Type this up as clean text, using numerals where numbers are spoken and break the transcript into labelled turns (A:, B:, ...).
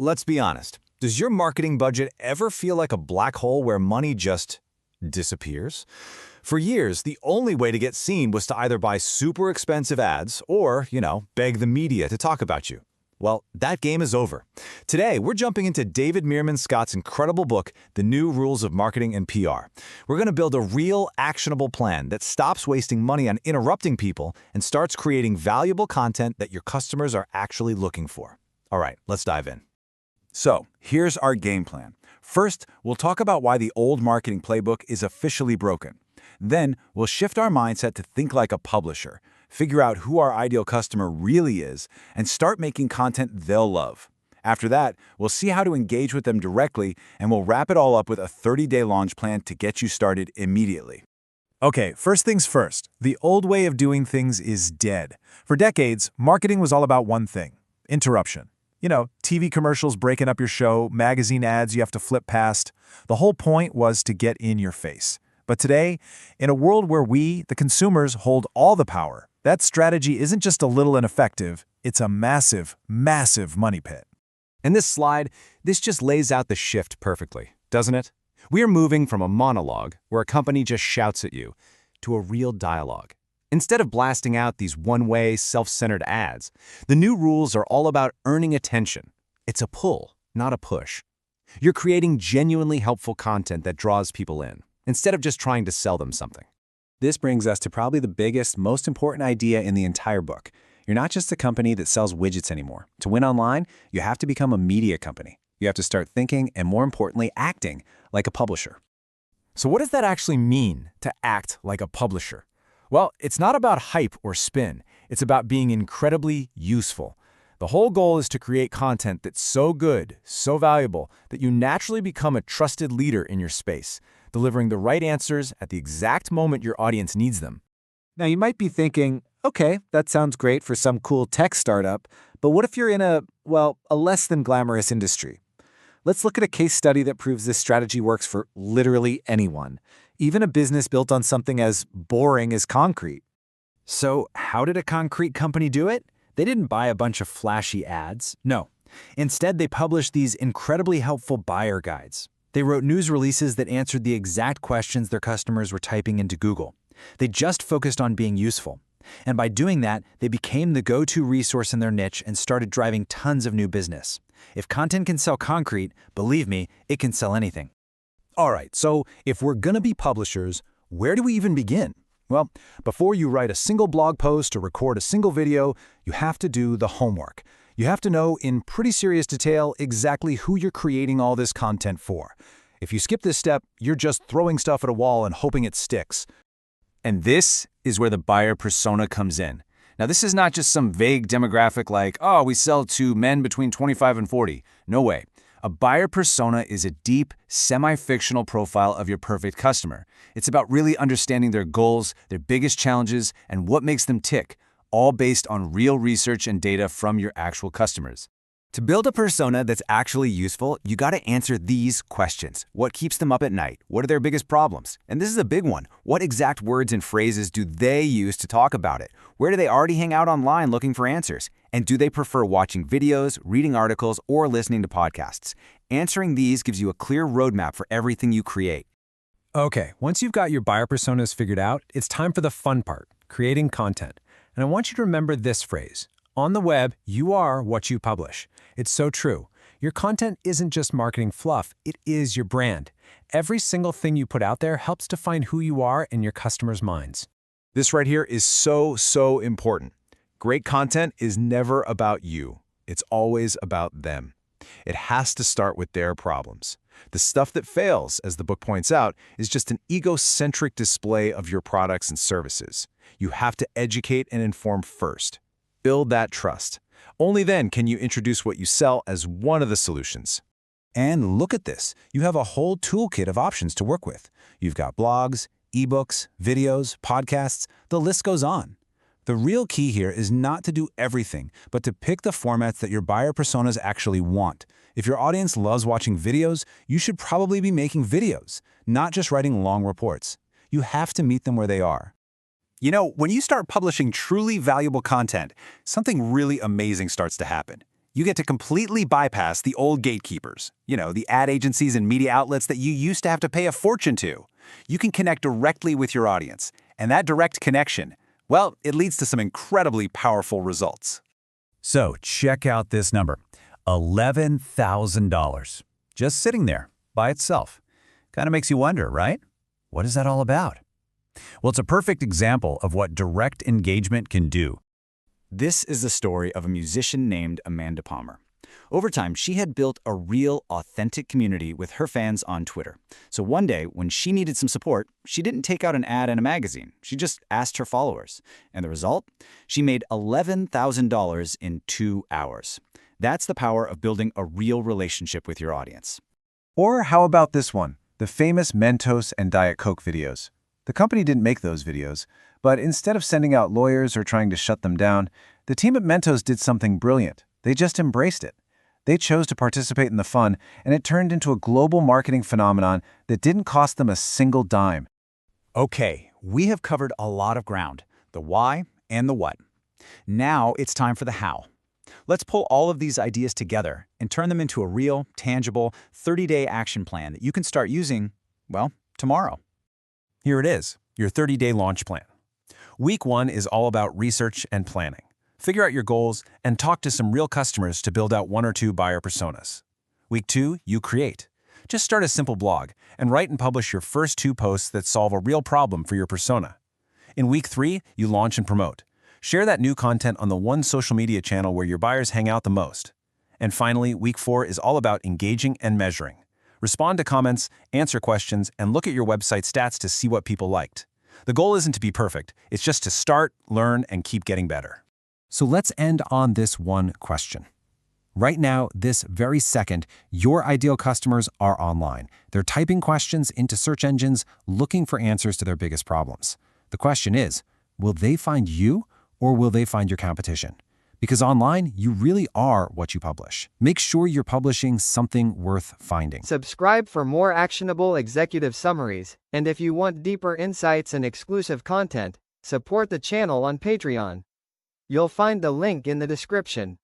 A: Let's be honest. Does your marketing budget ever feel like a black hole where money just disappears? For years, the only way to get seen was to either buy super expensive ads or, beg the media to talk about you. Well, that game is over. Today, we're jumping into David Meerman Scott's incredible book, The New Rules of Marketing and PR. We're going to build a real, actionable plan that stops wasting money on interrupting people and starts creating valuable content that your customers are actually looking for. All right, let's dive in.
B: So, here's our game plan. First, we'll talk about why the old marketing playbook is officially broken. Then, we'll shift our mindset to think like a publisher, figure out who our ideal customer really is, and start making content they'll love. After that, we'll see how to engage with them directly, and we'll wrap it all up with a 30-day launch plan to get you started immediately.
C: Okay, first things first. The old way of doing things is dead. For decades, marketing was all about one thing: interruption. TV commercials breaking up your show, magazine ads you have to flip past. The whole point was to get in your face. But today, in a world where we, the consumers, hold all the power, that strategy isn't just a little ineffective, it's a massive, massive money pit.
A: In this slide, this just lays out the shift perfectly, doesn't it? We are moving from a monologue, where a company just shouts at you, to a real dialogue. Instead of blasting out these one-way, self-centered ads, the new rules are all about earning attention. It's a pull, not a push. You're creating genuinely helpful content that draws people in, instead of just trying to sell them something.
D: This brings us to probably the biggest, most important idea in the entire book. You're not just a company that sells widgets anymore. To win online, you have to become a media company. You have to start thinking and, more importantly, acting like a publisher.
A: So what does that actually mean, to act like a publisher? Well, it's not about hype or spin. It's about being incredibly useful. The whole goal is to create content that's so good, so valuable, that you naturally become a trusted leader in your space, delivering the right answers at the exact moment your audience needs them.
C: Now, you might be thinking, okay, that sounds great for some cool tech startup, but what if you're in a less than glamorous industry? Let's look at a case study that proves this strategy works for literally anyone, even a business built on something as boring as concrete.
A: So how did a concrete company do it? They didn't buy a bunch of flashy ads. No. Instead, they published these incredibly helpful buyer guides. They wrote news releases that answered the exact questions their customers were typing into Google. They just focused on being useful. And by doing that, they became the go-to resource in their niche and started driving tons of new business. If content can sell concrete, believe me, it can sell anything. All right, so if we're gonna be publishers, where do we even begin? Well, before you write a single blog post or record a single video, you have to do the homework. You have to know in pretty serious detail exactly who you're creating all this content for. If you skip this step, you're just throwing stuff at a wall and hoping it sticks. And this is where the buyer persona comes in. Now, this is not just some vague demographic like, oh, we sell to men between 25 and 40. No way. A buyer persona is a deep, semi-fictional profile of your perfect customer. It's about really understanding their goals, their biggest challenges, and what makes them tick, all based on real research and data from your actual customers. To build a persona that's actually useful, you gotta answer these questions. What keeps them up at night? What are their biggest problems? And this is a big one. What exact words and phrases do they use to talk about it? Where do they already hang out online looking for answers? And do they prefer watching videos, reading articles, or listening to podcasts? Answering these gives you a clear roadmap for everything you create.
E: Okay, once you've got your buyer personas figured out, it's time for the fun part, creating content. And I want you to remember this phrase. On the web, you are what you publish. It's so true. Your content isn't just marketing fluff, it is your brand. Every single thing you put out there helps define who you are in your customers' minds.
B: This right here is so important. Great content is never about you. It's always about them. It has to start with their problems. The stuff that fails, as the book points out, is just an egocentric display of your products and services. You have to educate and inform first. Build that trust. Only then can you introduce what you sell as one of the solutions. And look at this. You have a whole toolkit of options to work with. You've got blogs, ebooks, videos, podcasts, the list goes on. The real key here is not to do everything, but to pick the formats that your buyer personas actually want. If your audience loves watching videos, you should probably be making videos, not just writing long reports. You have to meet them where they are.
D: You know, when you start publishing truly valuable content, something really amazing starts to happen. You get to completely bypass the old gatekeepers, the ad agencies and media outlets that you used to have to pay a fortune to. You can connect directly with your audience, and that direct connection, well, it leads to some incredibly powerful results.
C: So check out this number, $11,000. Just sitting there by itself. Kind of makes you wonder, right? What is that all about? Well, it's a perfect example of what direct engagement can do.
A: This is the story of a musician named Amanda Palmer. Over time, she had built a real, authentic community with her fans on Twitter. So one day, when she needed some support, she didn't take out an ad in a magazine. She just asked her followers. And the result? She made $11,000 in 2 hours. That's the power of building a real relationship with your audience.
D: Or how about this one, the famous Mentos and Diet Coke videos? The company didn't make those videos, but instead of sending out lawyers or trying to shut them down, the team at Mentos did something brilliant. They just embraced it. They chose to participate in the fun, and it turned into a global marketing phenomenon that didn't cost them a single dime.
A: Okay, we have covered a lot of ground, the why and the what. Now it's time for the how. Let's pull all of these ideas together and turn them into a real, tangible, 30-day action plan that you can start using, well, tomorrow.
E: Here it is, your 30-day launch plan. Week 1 is all about research and planning. Figure out your goals and talk to some real customers to build out 1 or 2 buyer personas. Week 2, you create. Just start a simple blog and write and publish your first 2 posts that solve a real problem for your persona. In week 3, you launch and promote. Share that new content on the one social media channel where your buyers hang out the most. And finally, week 4 is all about engaging and measuring. Respond to comments, answer questions, and look at your website stats to see what people liked. The goal isn't to be perfect, it's just to start, learn, and keep getting better. So let's end on this one question. Right now, this very second, your ideal customers are online. They're typing questions into search engines, looking for answers to their biggest problems. The question is, will they find you or will they find your competition? Because online, you really are what you publish. Make sure you're publishing something worth finding.
F: Subscribe for more actionable executive summaries, and if you want deeper insights and exclusive content, support the channel on Patreon. You'll find the link in the description.